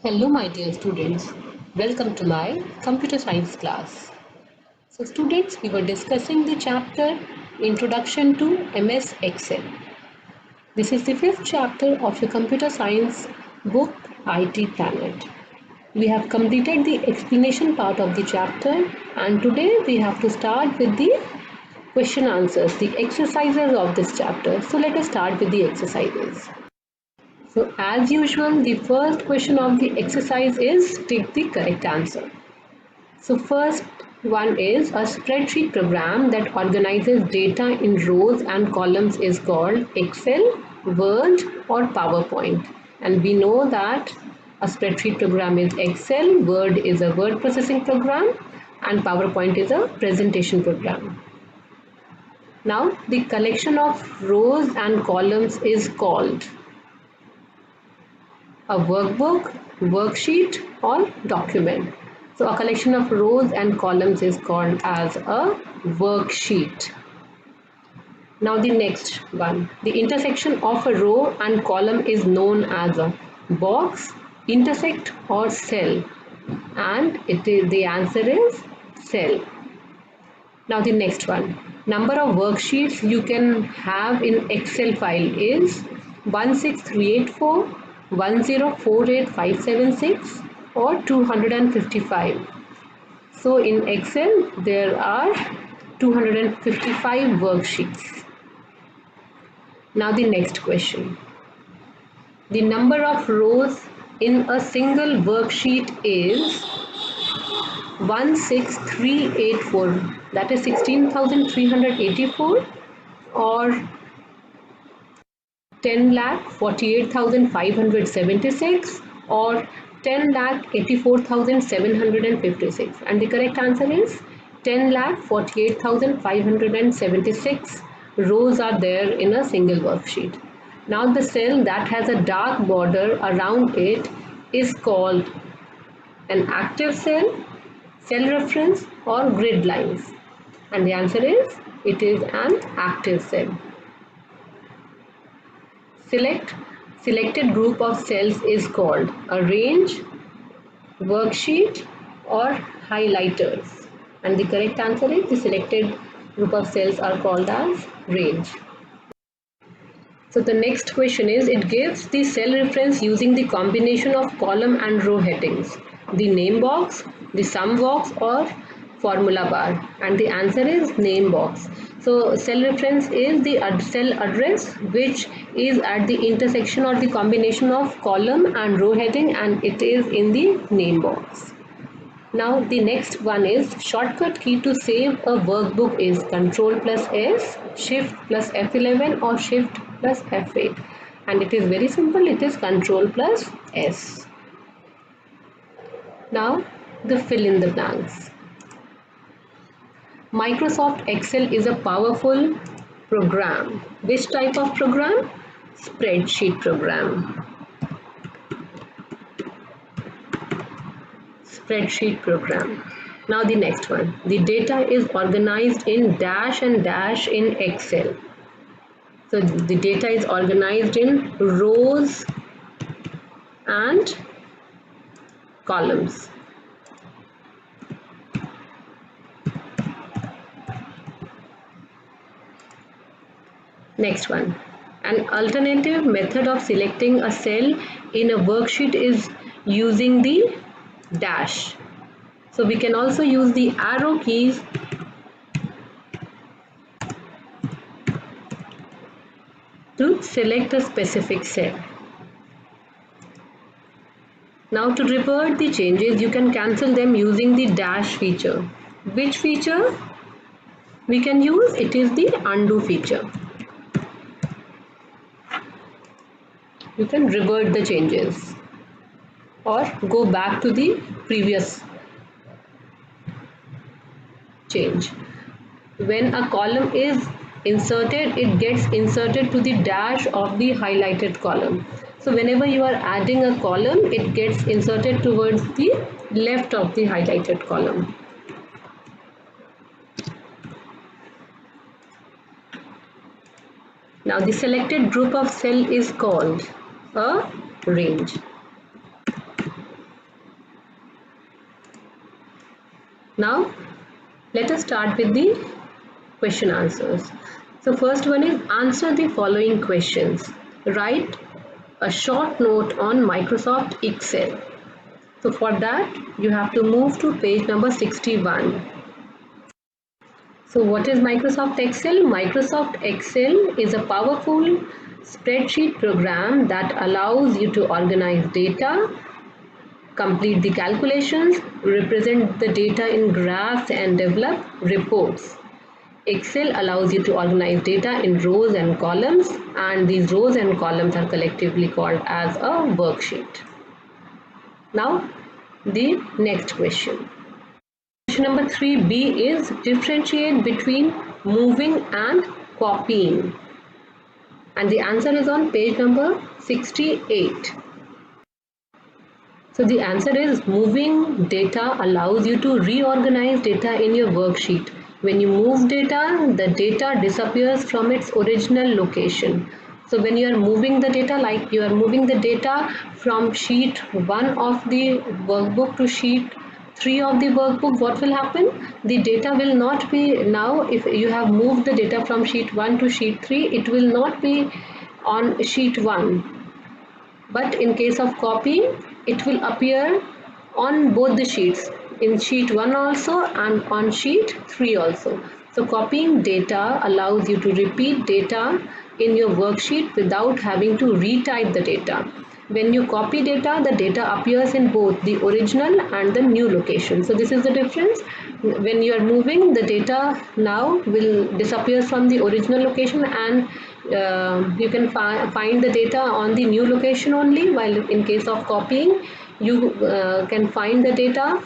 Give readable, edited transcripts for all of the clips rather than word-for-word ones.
Hello, my dear students. Welcome to my computer science class. So, students, we were discussing the chapter Introduction to MS Excel. This is the fifth chapter of your computer science book, IT Planet. We have completed the explanation part of the chapter, and today we have to start with the question answers, the exercises of this chapter. So, let us start with the exercises. So, as usual, the first question of the exercise is take the correct answer. So, first one is a spreadsheet program that organizes data in rows and columns is called Excel, Word, or PowerPoint. And we know that a spreadsheet program is Excel, Word is a word processing program, and PowerPoint is a presentation program. Now, the collection of rows and columns is called a workbook, worksheet, or document. So a collection of rows and columns is called as a worksheet. Now the next one. The intersection of a row and column is known as a box, intersect, or cell. And the answer is cell. Now the next one. Number of worksheets you can have in Excel file is 16384, 1048576 or 255. So in Excel there are 255 worksheets. Now the next question. The number of rows in a single worksheet is 16384, that is 16,384, or 10,48,576, or 10,84,756. And the correct answer is 10,48,576 rows are there in a single worksheet. Now the cell that has a dark border around it is called an active cell, cell reference, or grid lines. And the answer is it is an active cell. Selected group of cells is called a range, worksheet, or highlighters. And the correct answer is the selected group of cells are called as range. So the next question is, it gives the cell reference using the combination of column and row headings, the name box, the sum box, or formula bar. And the answer is name box. So cell reference is the cell address which is at the intersection or the combination of column and row heading, and it is in the name box. Now the next one is shortcut key to save a workbook is Ctrl plus S, Shift plus F11, or Shift plus F8. And it is very simple, it is Ctrl plus S. Now the fill in the blanks. Microsoft Excel is a powerful program. Which type of program? Spreadsheet program. Spreadsheet program. Now the next one. The data is organized in dash and dash in Excel. So the data is organized in rows and columns. Next one. An alternative method of selecting a cell in a worksheet is using the dash. So we can also use the arrow keys to select a specific cell. Now to revert the changes, you can cancel them using the dash feature. Which feature we can use? It is the undo feature. You can revert the changes or go back to the previous change. When a column is inserted, it gets inserted to the dash of the highlighted column. So whenever you are adding a column, it gets inserted towards the left of the highlighted column. Now the selected group of cell is called a range. Now let us start with the question answers. So first one is answer the following questions. Write a short note on Microsoft Excel. So for that you have to move to page number 61. So what is Microsoft Excel? Microsoft Excel is a powerful spreadsheet program that allows you to organize data, complete the calculations, represent the data in graphs and develop reports. Excel allows you to organize data in rows and columns, and these rows and columns are collectively called as a worksheet. Now the next question. Question number 3b is differentiate between moving and copying, and the answer is on page number 68. So the answer is moving data allows you to reorganize data in your worksheet. When you move data, the data disappears from its original location. So when you are moving the data, like you are moving the data from sheet 1 of the workbook to sheet 3 of the workbook, what will happen? The data will not be, now if you have moved the data from sheet 1 to sheet 3, it will not be on sheet 1. But in case of copying, it will appear on both the sheets, in sheet 1 also and on sheet 3 also. So copying data allows you to repeat data in your worksheet without having to retype the data. When you copy data, the data appears in both the original and the new location. So this is the difference. When you are moving, the data now will disappear from the original location, and you can find the data on the new location only, while in case of copying, you can find the data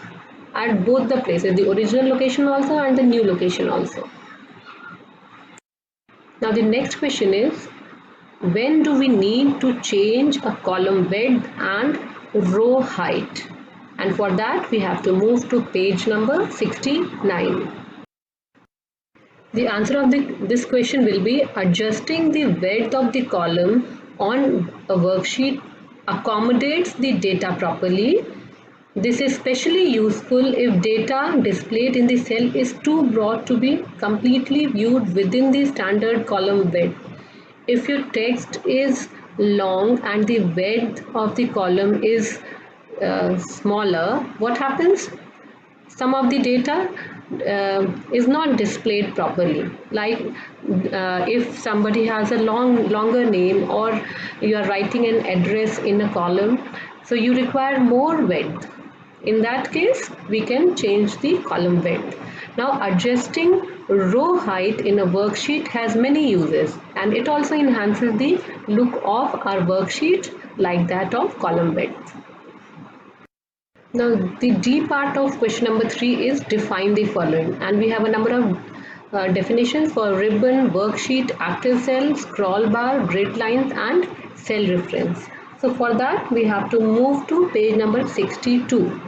at both the places, the original location also and the new location also. Now the next question is, when do we need to change a column width and row height? And for that we have to move to page number 69. The answer of this question will be adjusting the width of the column on a worksheet accommodates the data properly. This is especially useful if data displayed in the cell is too broad to be completely viewed within the standard column width. If your text is long and the width of the column is smaller, what happens? Some of the data is not displayed properly. Like if somebody has a longer name, or you are writing an address in a column, so you require more width. In that case, we can change the column width. Now adjusting row height in a worksheet has many uses, and it also enhances the look of our worksheet like that of column width. Now the D part of question number 3 is define the following, and we have a number of definitions for ribbon, worksheet, active cell, scroll bar, grid lines and cell reference. So for that we have to move to page number 62.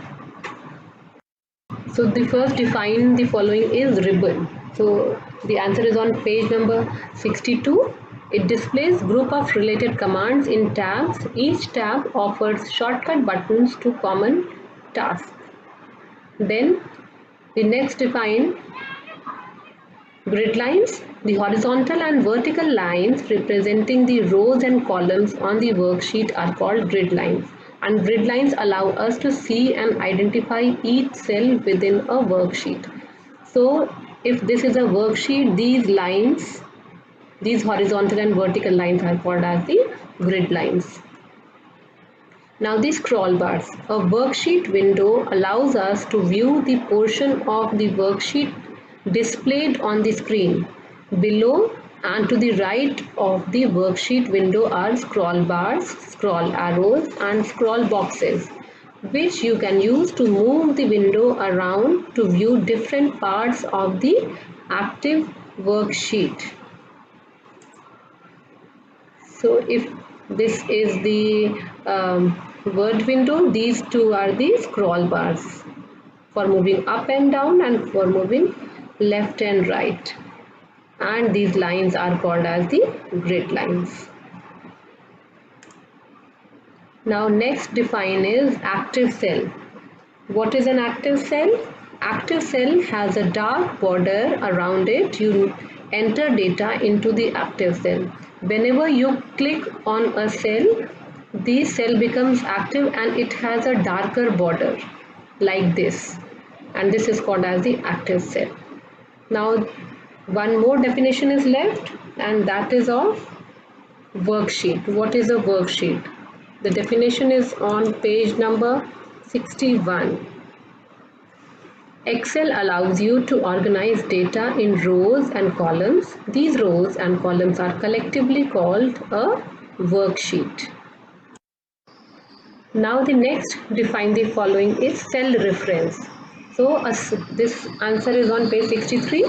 So the first define the following is ribbon. So the answer is on page number 62. It displays group of related commands in tabs. Each tab offers shortcut buttons to common tasks. Then we next define grid lines. The horizontal and vertical lines representing the rows and columns on the worksheet are called grid lines. And grid lines allow us to see and identify each cell within a worksheet. So if this is a worksheet, these lines, these horizontal and vertical lines are called as the grid lines. Now the scroll bars. A worksheet window allows us to view the portion of the worksheet displayed on the screen. Below and to the right of the worksheet window are scroll bars, scroll arrows and scroll boxes, which you can use to move the window around to view different parts of the active worksheet. So if this is the word window, these two are the scroll bars for moving up and down and for moving left and right, and these lines are called as the grid lines. Now next define is active cell. What is an active cell? Active cell has a dark border around it. You enter data into the active cell. Whenever you click on a cell, the cell becomes active and it has a darker border like this, and this is called as the active cell. Now one more definition is left, and that is of worksheet. What is a worksheet? The definition is on page number 61. Excel allows you to organize data in rows and columns. These rows and columns are collectively called a worksheet. Now the next define the following is cell reference. So this answer is on page 63.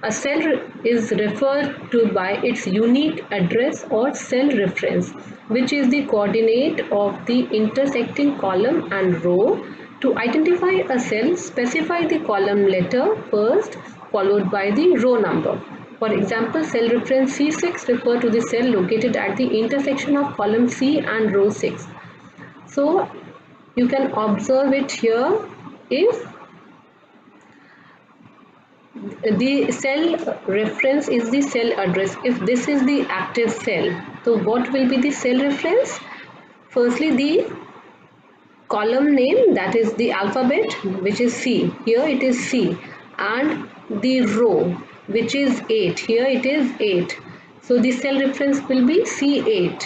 A cell is referred to by its unique address or cell reference, which is the coordinate of the intersecting column and row. To identify a cell, specify the column letter first, followed by the row number. For example, cell reference C6 refer to the cell located at the intersection of column C and row 6. So you can observe it here. If the cell reference is the cell address, if this is the active cell, so what will be the cell reference? Firstly, the column name, that is the alphabet, which is C. Here it is C, and the row, which is 8. Here it is 8. So the cell reference will be C8.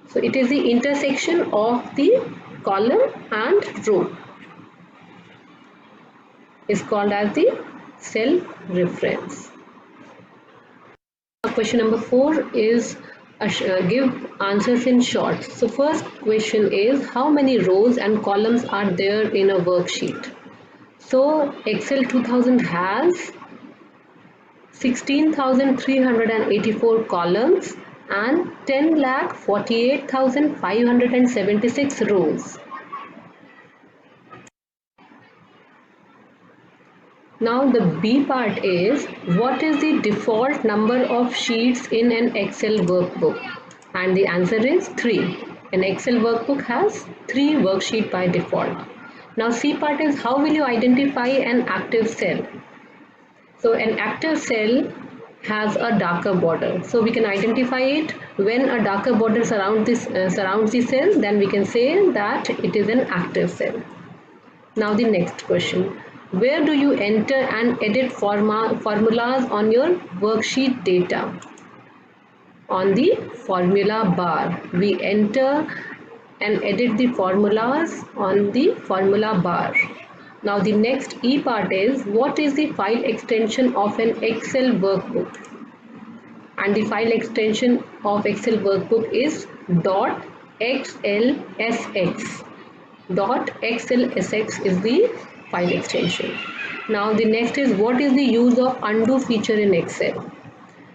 So it is the intersection of the column and row is called as the cell reference. Question number 4 is give answers in short. So first question is, how many rows and columns are there in a worksheet? So Excel 2000 has 16,384 columns and 10,48,576 rows. Now the B part is, what is the default number of sheets in an Excel workbook? And the answer is 3. An Excel workbook has 3 worksheets by default. Now C part is, how will you identify an active cell? So an active cell has a darker border. So we can identify it when a darker border surrounds the cell, then we can say that it is an active cell. Now the next question. Where do you enter and edit formulas on your worksheet data? On the formula bar. We enter and edit the formulas on the formula bar. Now the next E part is, what is the file extension of an Excel workbook? And the file extension of Excel workbook is .xlsx. .xlsx is the file extension. Now the next is, what is the use of undo feature in Excel?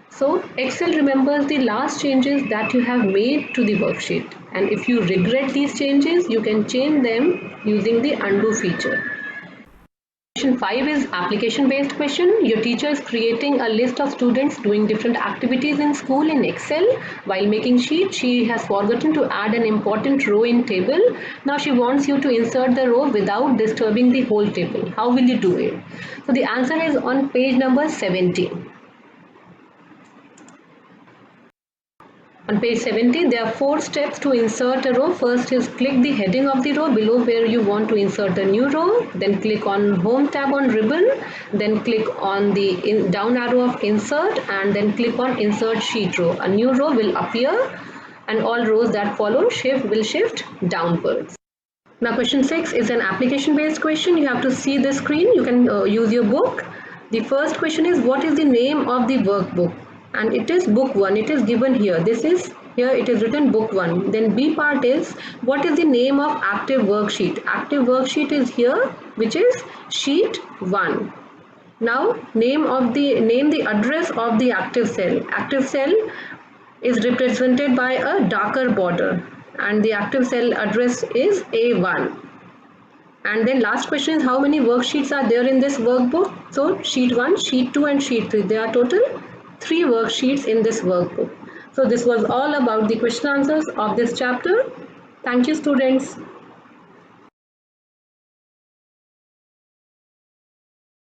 So Excel remembers the last changes that you have made to the worksheet, and if you regret these changes, you can change them using the undo feature. Question 5 is application based question. Your teacher is creating a list of students doing different activities in school in Excel. While making sheet, she has forgotten to add an important row in table. Now she wants you to insert the row without disturbing the whole table. How will you do it? So the answer is on page number 17. On page 70, there are 4 steps to insert a row. First is click the heading of the row below where you want to insert a new row. Then click on Home tab on ribbon. Then click on the down arrow of Insert, and then click on Insert Sheet Row. A new row will appear and all rows that follow will shift downwards. Now question 6 is an application based question. You have to see the screen. You can use your book. The first question is, what is the name of the workbook? And it is book 1. It is given here. Here it is written book 1. Then B part is, what is the name of active worksheet? Active worksheet is here, which is sheet 1. Now name the address of the active cell. Active cell is represented by a darker border, and the active cell address is A1. And then last question is, how many worksheets are there in this workbook? So sheet 1, sheet 2 and sheet 3. There are total 3 worksheets in this workbook. So this was all about the question answers of this chapter. Thank you, students.